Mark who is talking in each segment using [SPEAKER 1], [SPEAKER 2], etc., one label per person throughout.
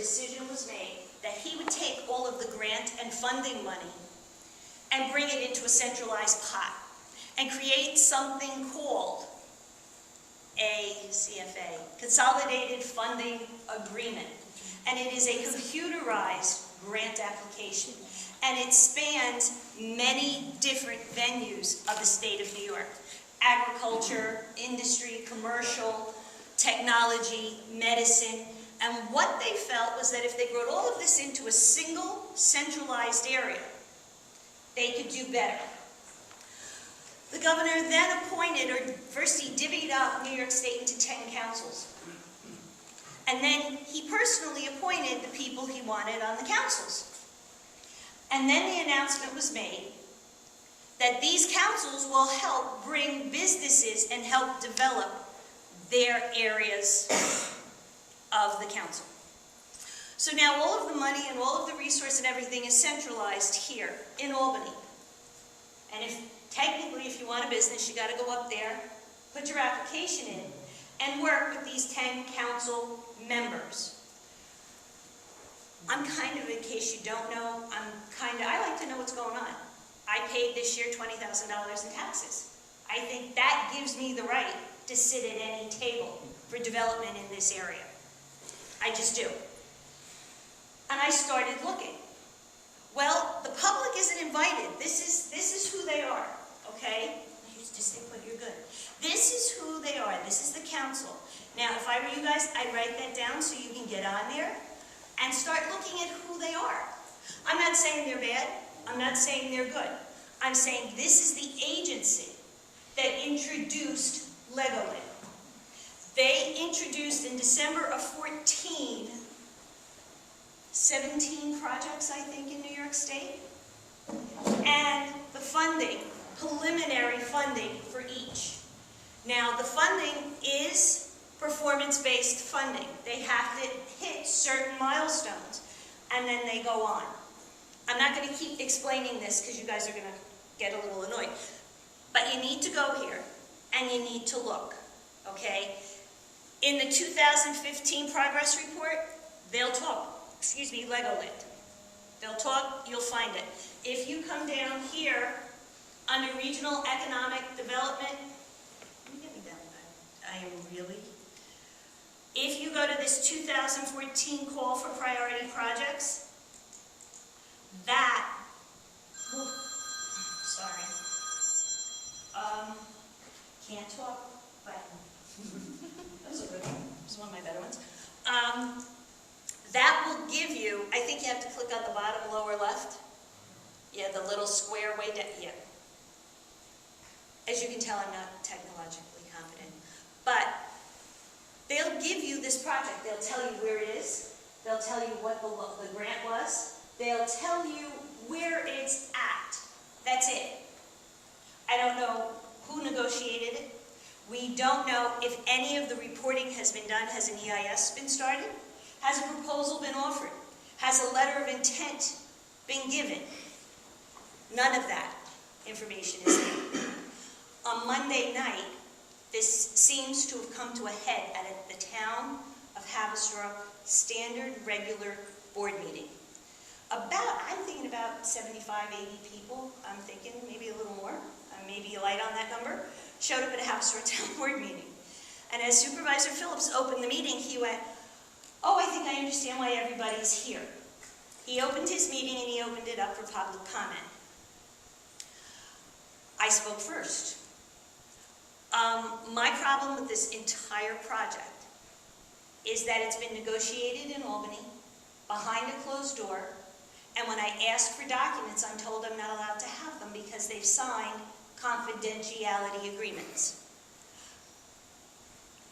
[SPEAKER 1] decision was made that he would take all of the grant and funding money and bring it into a centralized pot and create something called a CFA, Consolidated Funding Agreement. And it is a computerized grant application. And it spans many different venues of the state of New York. Agriculture, industry, commercial, technology, medicine. And what they felt was that if they brought all of this into a single centralized area, they could do better. The governor then appointed, or first he divvied up New York State into 10 councils. And then he personally appointed the people he wanted on the councils. And then the announcement was made that these councils will help bring businesses and help develop their areas of the council. So now all of the money and all of the resource and everything is centralized here in Albany. And technically, if you want a business, you got to go up there, put your application in, and work with these 10 council members. I'm kind of, in case you don't know, I like to know what's going on. I paid this year $20,000 in taxes. I think that gives me the right to sit at any table for development in this area. I just do. And I started looking. Well, the public isn't invited. This is who they are, okay? Just think what you're good. This is who they are. This is the council. Now, if I were you guys, I'd write that down so you can get on there and start looking at who they are. I'm not saying they're bad. I'm not saying they're good. I'm saying this is the agency that introduced Legoland. They introduced in December of 14, 17 projects, I think, in New York State. And the funding, preliminary funding for each. Now, the funding is performance-based funding. They have to hit certain milestones, and then they go on. I'm not going to keep explaining this because you guys are going to get a little annoyed. But you need to go here, and you need to look, okay? In the 2015 progress report, they'll talk, Legoland. They'll talk, you'll find it. If you come down here, under Regional Economic Development, let me get me down. I am really... If you go to this 2014 call for priority projects, that, sorry, can't talk, but that was a good one. It was one of my better ones. That will give you, I think you have to click on the bottom lower left. Yeah, the little square way down, yeah. As you can tell, I'm not technologically competent. But they'll give you this project. They'll tell you where it is. They'll tell you what the grant was. They'll tell you where it's at. That's it. I don't know who negotiated it. We don't know if any of the reporting has been done. Has an EIS been started? Has a proposal been offered? Has a letter of intent been given? None of that information is there. On Monday night, this seems to have come to a head at the Town of Haverstraw standard regular board meeting. I'm thinking about 75, 80 people. I'm thinking maybe a little more, maybe light on that number, showed up at a Haverstraw Town board meeting. And as Supervisor Phillips opened the meeting, he went, "Oh, I think I understand why everybody's here." He opened his meeting and he opened it up for public comment. I spoke first. My problem with this entire project is that it's been negotiated in Albany, behind a closed door, and when I ask for documents, I'm told I'm not allowed to have them because they've signed confidentiality agreements.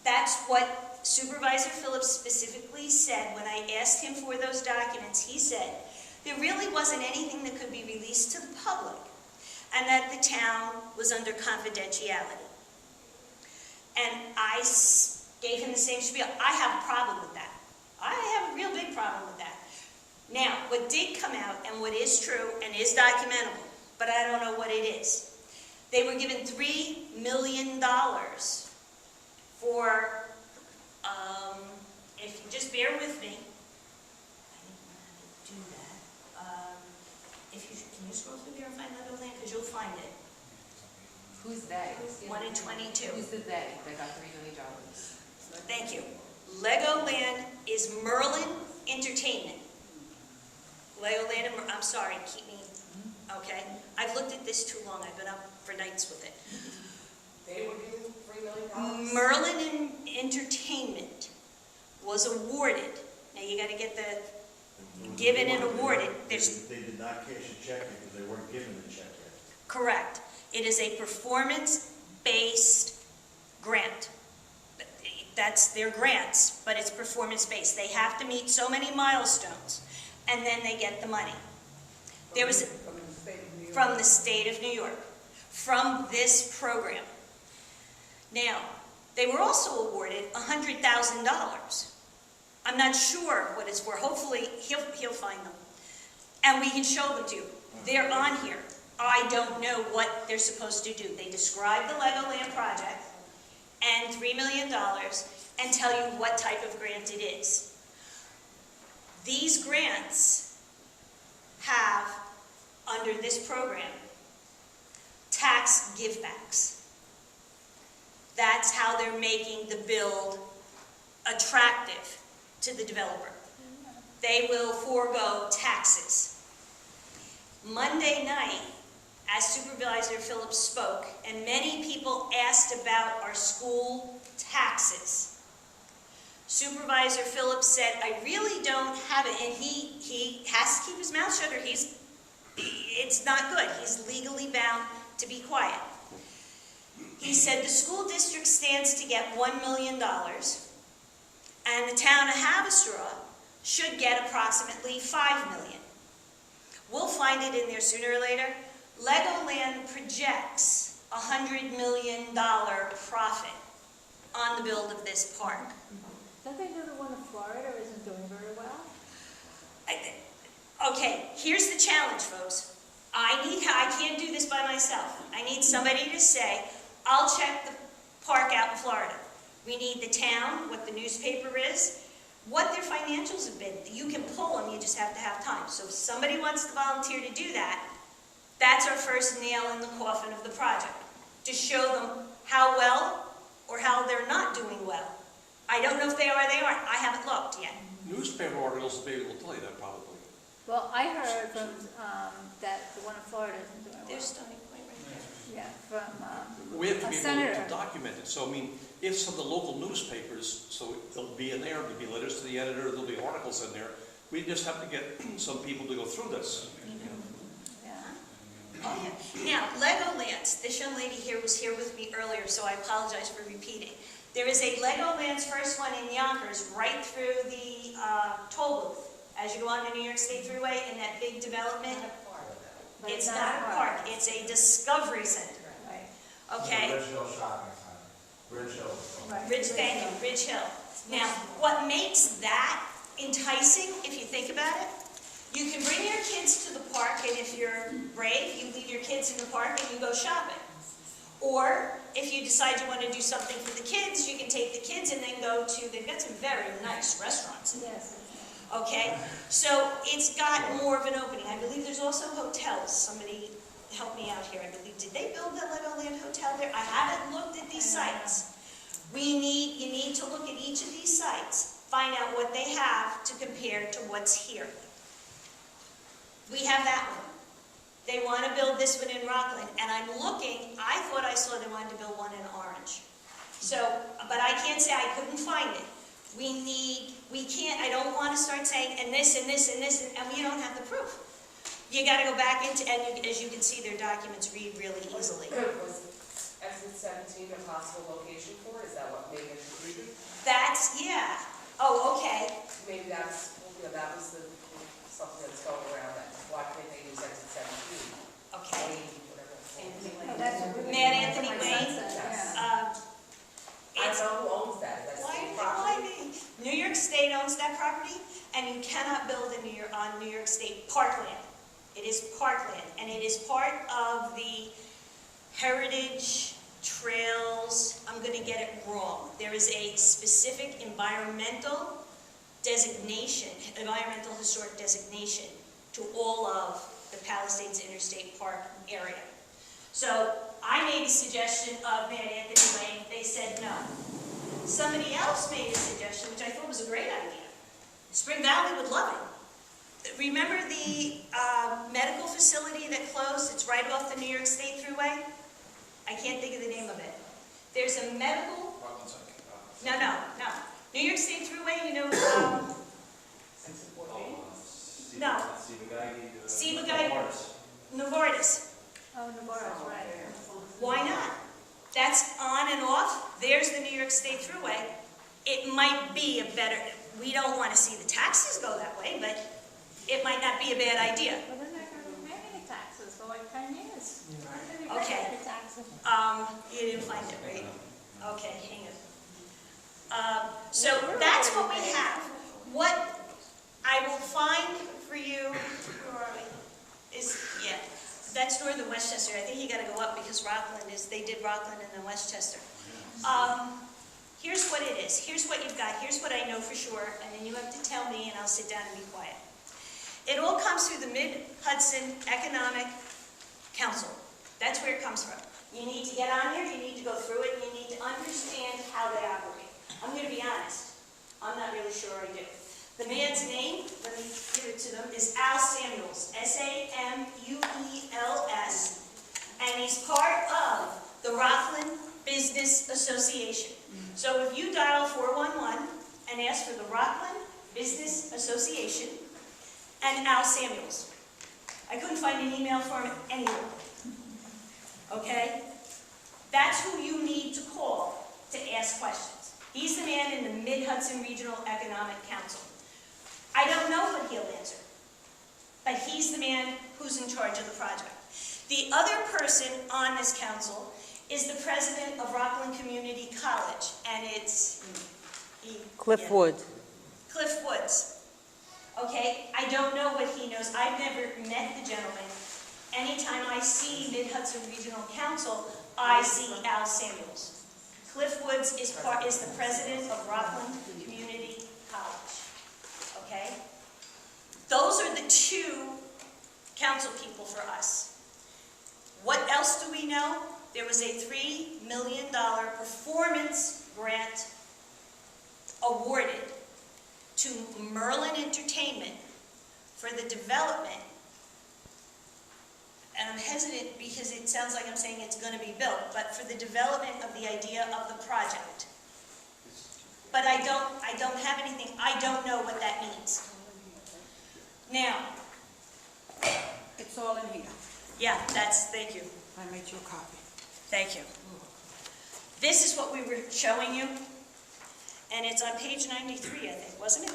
[SPEAKER 1] That's what Supervisor Phillips specifically said when I asked him for those documents. He said there really wasn't anything that could be released to the public and that the town was under confidentiality. And I gave him the same spiel. I have a problem with that. I have a real big problem with that. Now, what did come out and what is true and is documentable, but I don't know what it is. They were given $3 million for, if you just bear with me,
[SPEAKER 2] Who's they?
[SPEAKER 1] 1 in 22.
[SPEAKER 2] Who's the they that got $3 million?
[SPEAKER 1] Thank you. Legoland is Merlin Entertainment. Legoland, I'm sorry, keep me, okay? I've looked at this too long, I've been up for nights with it.
[SPEAKER 3] They were given $3 million?
[SPEAKER 1] Merlin Entertainment was awarded, now you gotta get the, given and awarded, there's,
[SPEAKER 4] They did not cash a check because they weren't given the check yet.
[SPEAKER 1] correct. It is a performance-based grant. That's their grants, but it's performance-based. They have to meet so many milestones, and then they get the money. There was, from the state of New York, from this program. Now, they were also awarded $100,000. I'm not sure what it's for. Hopefully, he'll find them. And we can show them to you. They're on here. I don't know what they're supposed to do. They describe the Legoland project and $3 million and tell you what type of grant it is. These grants have, under this program, tax givebacks. That's how they're making the build attractive to the developer. They will forego taxes. Monday night, as Supervisor Phillips spoke, and many people asked about our school taxes. Supervisor Phillips said, I really don't have it, and he has to keep his mouth shut or it's not good. He's legally bound to be quiet. He said the school district stands to get $1 million, and the town of Haverstraw should get approximately $5 million. We'll find it in there sooner or later. Legoland projects a $100 million profit on the build of this park.
[SPEAKER 5] Don't they know the one in Florida isn't doing very well?
[SPEAKER 1] Okay, here's the challenge, folks. I can't do this by myself. I need somebody to say, I'll check the park out in Florida. We need the town, what the newspaper is, what their financials have been. You can pull them, you just have to have time. So if somebody wants to volunteer to do that, that's our first nail in the coffin of the project, to show them how well or how they're not doing well. I don't know if they are or they aren't. I haven't looked yet.
[SPEAKER 6] Newspaper articles will be able to tell you that probably.
[SPEAKER 5] Well, I heard from, that the one in Florida isn't doing well.
[SPEAKER 1] There's Stony right there.
[SPEAKER 5] Yeah, from,
[SPEAKER 6] We have to
[SPEAKER 5] a
[SPEAKER 6] be able
[SPEAKER 5] senator.
[SPEAKER 6] to document it. So, I mean, if some of the local newspapers, so they'll be in there, there'll be letters to the editor, there'll be articles in there. We just have to get some people to go through this.
[SPEAKER 5] Yeah.
[SPEAKER 1] Oh, yeah. Now, Legoland's, this young lady here was here with me earlier, so I apologize for repeating. There is a Legoland's first one in Yonkers, right through the toll booth. As you go on the New York State Thruway in that big development,
[SPEAKER 5] But
[SPEAKER 1] it's not a park, it's a discovery center,
[SPEAKER 5] Right.
[SPEAKER 1] okay?
[SPEAKER 4] Ridge Hill Shopping Center. Ridge Hill.
[SPEAKER 5] Right.
[SPEAKER 1] Thank you, Ridge Hill. Now, what makes that enticing, if you think about it, you can bring your kids to the park, and if you're brave, you leave your kids in the park and you go shopping. Or, if you decide you want to do something for the kids, you can take the kids and then go to, they've got some very nice restaurants in there.
[SPEAKER 5] Yes.
[SPEAKER 1] Okay, so it's got more of an opening. I believe there's also hotels. Somebody help me out here. I believe, did they build the Legoland Hotel there? I haven't looked at these sites. You need to look at each of these sites, find out what they have to compare to what's here. We have that one. They want to build this one in Rockland, and I'm looking, I thought I saw they wanted to build one in Orange. So, but I can't say I couldn't find it. We can't, I don't want to start saying, and this, and this, and this, and we don't have the proof. You got to go back into, and as you can see, their documents read really easily.
[SPEAKER 3] Was exit 17 a possible location for it? Is that what made it concluded?
[SPEAKER 1] That's, yeah. Oh, okay.
[SPEAKER 3] Maybe that's, that was the something that's going around, that why can't they use exit 17?
[SPEAKER 1] Okay.
[SPEAKER 3] Whatever.
[SPEAKER 5] Oh, that's a really
[SPEAKER 1] Mad
[SPEAKER 5] nice
[SPEAKER 1] Anthony
[SPEAKER 5] sunset,
[SPEAKER 1] Wayne?
[SPEAKER 5] yeah.
[SPEAKER 3] I
[SPEAKER 1] It's,
[SPEAKER 3] don't know who owns that. That's
[SPEAKER 1] why
[SPEAKER 3] state property.
[SPEAKER 1] me? New York State owns that property, and you cannot build in on New York State parkland. It is parkland, and it is part of the heritage trails. I'm going to get it wrong. There is a specific environmental designation, environmental historic designation to all of the Palisades Interstate Park area. So I made a suggestion of Mad Anthony Lane, they said no. Somebody else made a suggestion, which I thought was a great idea. Spring Valley would love it. Remember the medical facility that closed? It's right off the New York State Thruway. I can't think of the name of it. There's a medical, no. New York State Thruway, you know, no. Sivagai, Novartis.
[SPEAKER 5] Oh, Navarro's right.
[SPEAKER 1] Why not? That's on and off. There's the New York State Thruway. It might be a better, we don't want to see the taxes go that way, but it might not be a bad idea.
[SPEAKER 5] Well, then they're going to pay any taxes for like 10 years.
[SPEAKER 1] Okay.
[SPEAKER 5] Taxes.
[SPEAKER 1] You didn't find it, right? Okay, hang on. So that's what we have. What I will find for you, where are we? Is, yeah, that's northern Westchester. I think you gotta go up because Rockland is, they did Rockland and then Westchester. Here's what it is. Here's what you've got. Here's what I know for sure, and then you have to tell me and I'll sit down and be quiet. It all comes through the Mid-Hudson Economic Council. That's where it comes from. You need to get on here, you need to go through it, and you need to understand how they operate. I'm going to be honest. I'm not really sure I do. The man's name, let me give it to them, is Al Samuels, S-A-M-U-E-L-S, and he's part of the Rockland Business Association. So if you dial 411 and ask for the Rockland Business Association and Al Samuels, I couldn't find an email for him anywhere. Okay? That's who you need to call to ask questions. He's the man in the Mid-Hudson Regional Economic Council. I don't know what he'll answer, but he's the man who's in charge of the project. The other person on this council is the president of Rockland Community College, and it's...
[SPEAKER 7] Cliff Wood.
[SPEAKER 1] Cliff Woods. Okay? I don't know what he knows. I've never met the gentleman. Anytime I see Mid-Hudson Regional Council, I see Al Samuels. Cliff Woods is the president of Rockland Community College. Okay? Those are the two council people for us. What else do we know? There was a $3 million performance grant awarded to Merlin Entertainment for the development. And I'm hesitant because it sounds like I'm saying it's going to be built, but for the development of the idea of the project. But I don't have anything, I don't know what that means. Now,
[SPEAKER 7] It's all in here.
[SPEAKER 1] yeah, thank you,
[SPEAKER 7] I made you a copy.
[SPEAKER 1] thank you. This is what we were showing you, and it's on page 93, I think, wasn't it?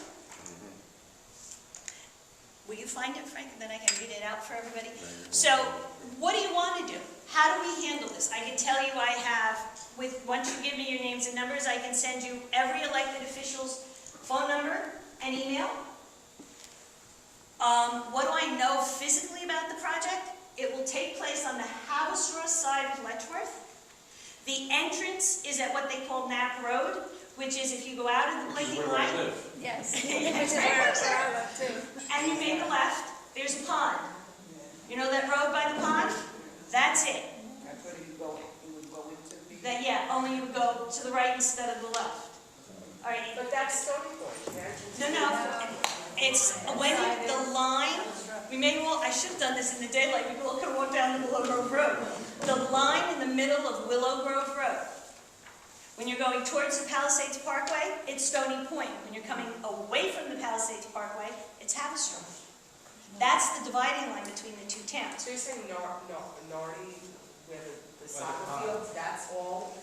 [SPEAKER 1] Will you find it, Frank, and then I can read it out for everybody? So, what do you want to do? How do we handle this? I can tell you I have, once you give me your names and numbers, I can send you every elected official's phone number and email. What do I know physically about the project? It will take place on the Haverstraw side of Letchworth. The entrance is at what they call Knapp Road, which is if you go out in the blinking
[SPEAKER 6] Where I
[SPEAKER 1] light.
[SPEAKER 6] live.
[SPEAKER 5] Yes.
[SPEAKER 1] Yes, right. And you make a left, there's a pond. You know that road by the pond? That's it.
[SPEAKER 7] That's where you go, you would go into the...
[SPEAKER 1] That, yeah, only you would go to the right instead of the left. All right.
[SPEAKER 3] But that's Stony Point, yeah?
[SPEAKER 1] No, it's when the line, I should have done this in the daylight, we could have walked down the Willow Grove Road. The line in the middle of Willow Grove Road, when you're going towards the Palisades Parkway, it's Stony Point. When you're coming away from the Palisades Parkway, it's Haverstraw. That's the dividing line between the two towns.
[SPEAKER 3] So you're saying Nardi, where the soccer fields, that's all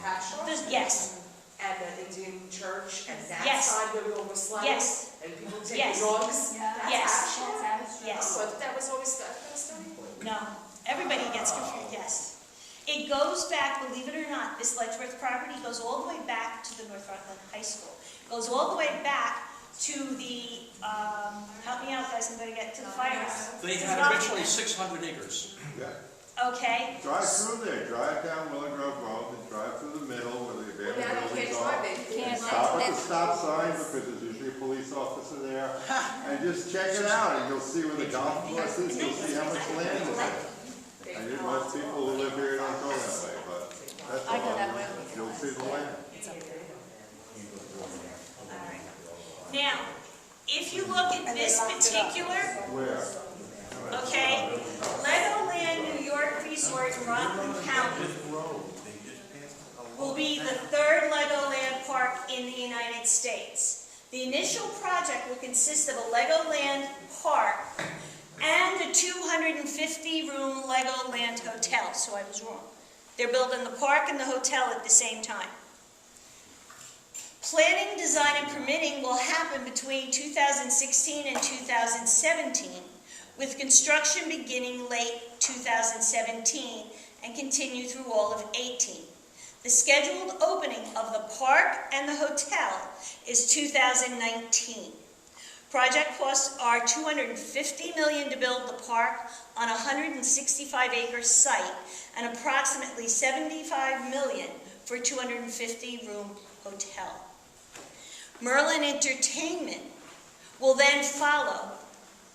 [SPEAKER 3] Haverstraw?
[SPEAKER 1] Yes,
[SPEAKER 3] And the Indian church, and that
[SPEAKER 1] Yes.
[SPEAKER 3] side where we all were sledding?
[SPEAKER 1] yes,
[SPEAKER 3] And people take
[SPEAKER 1] Yes.
[SPEAKER 3] dogs?
[SPEAKER 5] Yeah.
[SPEAKER 3] That's
[SPEAKER 1] Yes.
[SPEAKER 3] Haverstraw?
[SPEAKER 1] yes.
[SPEAKER 3] Oh, I thought that was always Stony Point.
[SPEAKER 1] No, everybody gets confused, yes. It goes back, believe it or not, this Letchworth property goes all the way back to the North Rockland High School. Goes all the way back to the, help me out guys, I'm gonna get to the firehouse.
[SPEAKER 6] They had originally 600 acres.
[SPEAKER 8] Yeah.
[SPEAKER 1] Okay,
[SPEAKER 8] Drive through there, drive down Willow Grove Road, and drive through the middle where the
[SPEAKER 3] Well, now
[SPEAKER 8] abandoned
[SPEAKER 3] they can't
[SPEAKER 8] buildings
[SPEAKER 3] drive
[SPEAKER 8] are.
[SPEAKER 3] it.
[SPEAKER 8] And stop at the stop sign because there's usually a police officer there. And just check it out and you'll see where the golf course is, you'll see how much land is there. And then most people who live here don't go that way, but that's
[SPEAKER 5] I go
[SPEAKER 8] all.
[SPEAKER 5] that way all the
[SPEAKER 8] You'll
[SPEAKER 5] time.
[SPEAKER 8] see the land.
[SPEAKER 1] Now, if you look at this particular,
[SPEAKER 8] Where?
[SPEAKER 1] okay, Legoland New York Resort in Rockland County will be the third Legoland park in the United States. The initial project will consist of a Legoland park and a 250-room Legoland hotel, so I was wrong. They're building the park and the hotel at the same time. Planning, design, and permitting will happen between 2016 and 2017, with construction beginning late 2017 and continue through all of 18. The scheduled opening of the park and the hotel is 2019. Project costs are $250 million to build the park on a 165-acre site and approximately $75 million for a 250-room hotel. Merlin Entertainment will then follow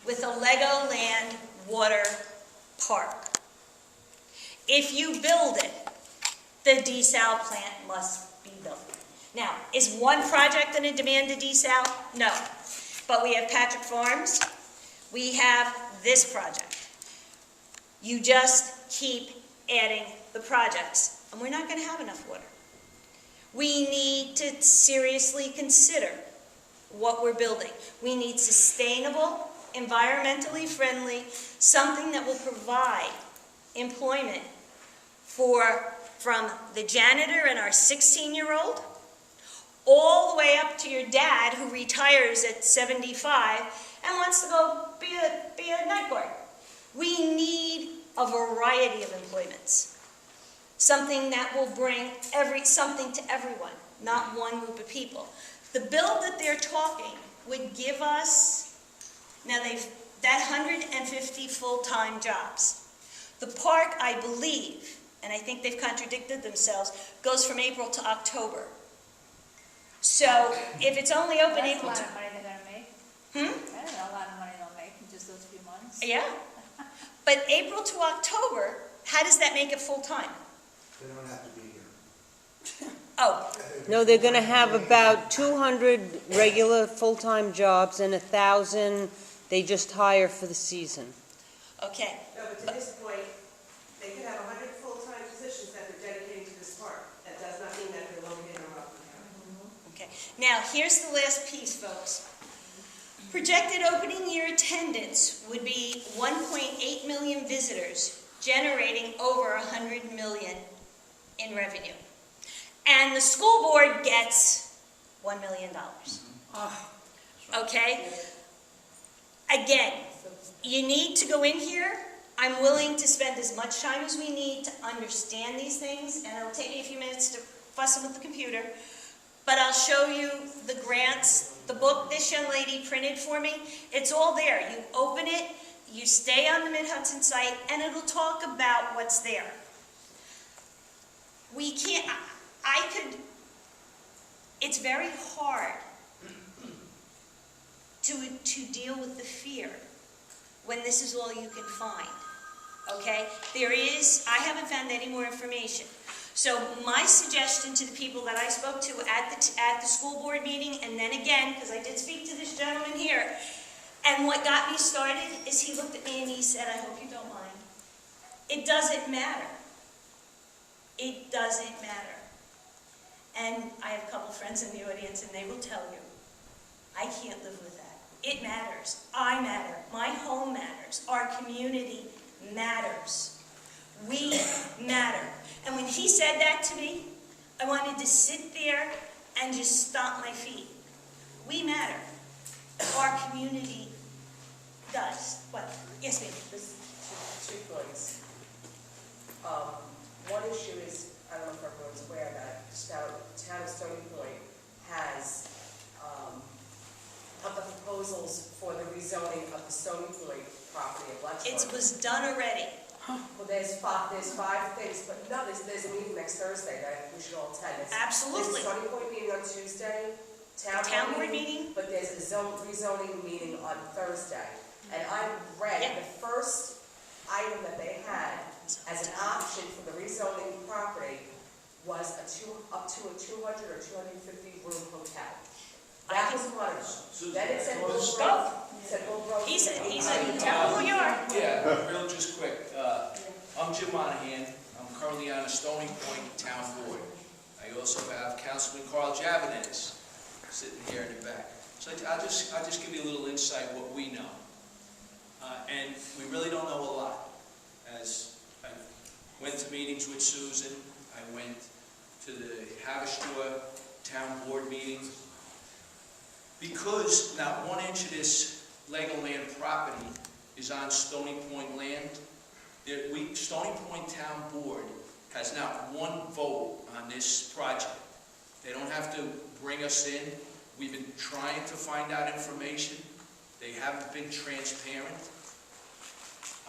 [SPEAKER 1] with a Legoland water park. If you build it, the desal plant must be built. Now, is one project going to demand a desal? No. But we have Patrick Farms. We have this project. You just keep adding the projects, and we're not going to have enough water. We need to seriously consider what we're building. We need sustainable, environmentally friendly, something that will provide employment from the janitor and our 16-year-old, all the way up to your dad who retires at 75 and wants to go be a night guard. We need a variety of employments. Something that will bring something to everyone, not one group of people. The bill that they're talking would give us, now that 150 full-time jobs. The park, I believe, and I think they've contradicted themselves, goes from April to October. So if it's only open
[SPEAKER 5] That's a
[SPEAKER 1] April
[SPEAKER 5] lot
[SPEAKER 1] to...
[SPEAKER 5] of money they're gonna make.
[SPEAKER 1] Hmm?
[SPEAKER 5] I don't know, a lot of money they'll make in just those few months.
[SPEAKER 1] Yeah. But April to October, how does that make it full-time?
[SPEAKER 4] They don't have to be here.
[SPEAKER 1] Oh,
[SPEAKER 9] No, they're gonna have about 200 regular full-time jobs and 1,000 they just hire for the season.
[SPEAKER 1] okay.
[SPEAKER 10] No, but to this point, they could have 100 full-time positions that they're dedicating to this park. That does not mean that they're located in Rockland County.
[SPEAKER 1] Okay, now here's the last piece, folks. Projected opening year attendance would be 1.8 million visitors, generating over 100 million in revenue. And the school board gets $1 million. Okay? Again, you need to go in here. I'm willing to spend as much time as we need to understand these things, and it'll take me a few minutes to fuss with the computer. But I'll show you the grants, the book this young lady printed for me. It's all there. You open it, you stay on the Mid-Hudson site, and it'll talk about what's there. We can't, it's very hard to deal with the fear when this is all you can find, okay? I haven't found any more information. So my suggestion to the people that I spoke to at the school board meeting, and then again, because I did speak to this gentleman here, and what got me started is he looked at me and he said, I hope you don't mind. It doesn't matter. It doesn't matter. And I have a couple friends in the audience and they will tell you, I can't live with that. It matters. I matter. My home matters. Our community matters. We matter. And when he said that to me, I wanted to sit there and just stomp my feet. We matter. Our community does. What? Yes, ma'am.
[SPEAKER 3] This, 2 points. One issue is, I don't know if everyone's aware that the town of Stony Point has, of the proposals for the rezoning of the Stony Point property of
[SPEAKER 1] It
[SPEAKER 3] Lexington.
[SPEAKER 1] was done already.
[SPEAKER 3] Well, there's 5 things, but no, there's a meeting next Thursday that we should all attend.
[SPEAKER 1] Absolutely.
[SPEAKER 3] There's a Stony Point meeting on Tuesday,
[SPEAKER 1] Town board meeting?
[SPEAKER 3] but there's a rezoning meeting on Thursday. And I read
[SPEAKER 1] Yeah.
[SPEAKER 3] the first item that they had as an option for the rezoning property was up to a 200 or 250 room hotel. That was one of them. Then it said Bull Grove. It said Bull Grove.
[SPEAKER 1] He's a, tell him who you are.
[SPEAKER 11] Yeah, real just quick. I'm Jim Monahan. I'm currently on the Stony Point Town Board. I also have Councilman Carl Javanez sitting here in the back. So I'll just give you a little insight what we know. And we really don't know a lot. As I went to meetings with Susan, I went to the Haverstraw Town Board meeting. Because not 1 inch of this Legoland property is on Stony Point land, Stony Point Town Board has not one vote on this project. They don't have to bring us in. We've been trying to find out information. They haven't been transparent.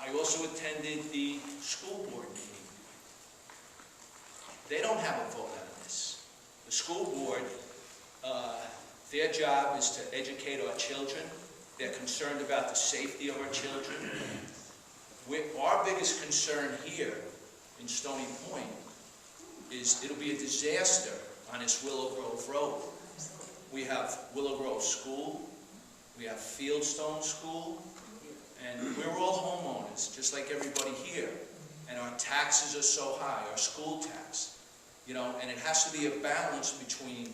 [SPEAKER 11] I also attended the school board meeting. They don't have a vote on this. The school board, their job is to educate our children. They're concerned about the safety of our children. Our biggest concern here in Stony Point is it'll be a disaster on this Willow Grove Road. We have Willow Grove School, we have Fieldstone School, and we're all homeowners, just like everybody here. And our taxes are so high, our school tax, and it has to be a balance between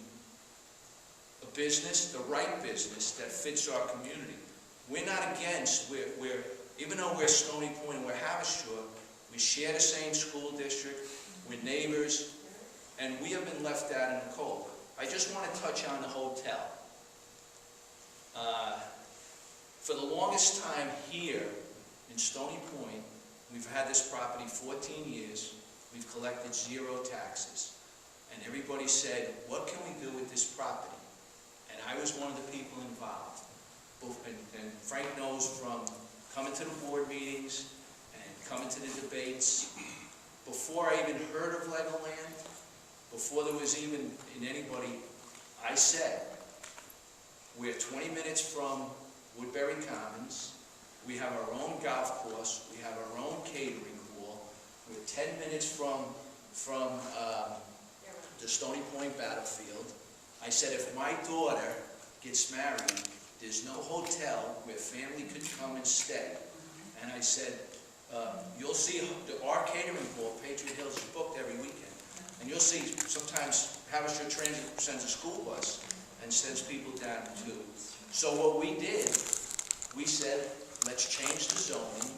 [SPEAKER 11] a business, the right business that fits our community. We're not against, even though we're Stony Point and we're Haverstraw, we share the same school district, we're neighbors, and we have been left out in the cold. I just want to touch on the hotel. For the longest time here in Stony Point, we've had this property 14 years, we've collected 0 taxes. And everybody said, what can we do with this property? And I was one of the people involved. And Frank knows from coming to the board meetings and coming to the debates. Before I even heard of Legoland, before there was even in anybody, I said, we're 20 minutes from Woodbury Commons, we have our own golf course, we have our own catering hall, we're 10 minutes from the Stony Point battlefield. I said, if my daughter gets married, there's no hotel where family could come and stay. And I said, you'll see our catering hall, Patriot Hills, is booked every weekend. And you'll see sometimes Haverstraw Transit sends a school bus and sends people down too. So what we did, we said, let's change the zoning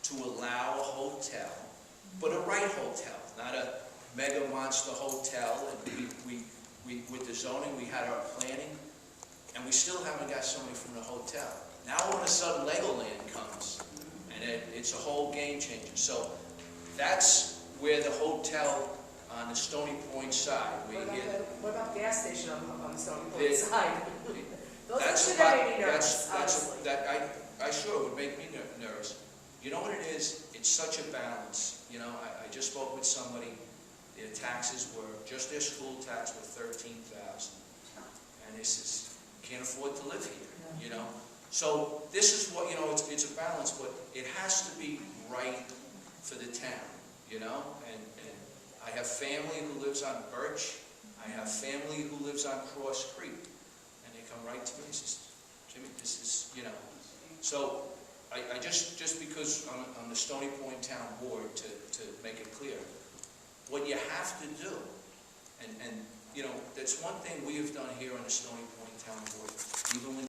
[SPEAKER 11] to allow a hotel, but a right hotel, not a mega monster hotel. And with the zoning, we had our planning, and we still haven't got somebody from the hotel. Now all of a sudden Legoland comes, and it's a whole game changer. So that's where the hotel on the Stony Point side.
[SPEAKER 3] What about the gas station on the Stony Point side?
[SPEAKER 11] That's I sure would make me nervous. You know what it is? It's such a balance. I just spoke with somebody. Their taxes were, just their school tax were $13,000. And they says, can't afford to live here, So this is what, it's a balance, but it has to be right for the town, and I have family who lives on Birch. I have family who lives on Cross Creek. And they come right to me and says, Jimmy, this is, So I just because I'm the Stony Point Town Board, to make it clear, what you have to do, and that's one thing we have done here on the Stony Point Town Board, even when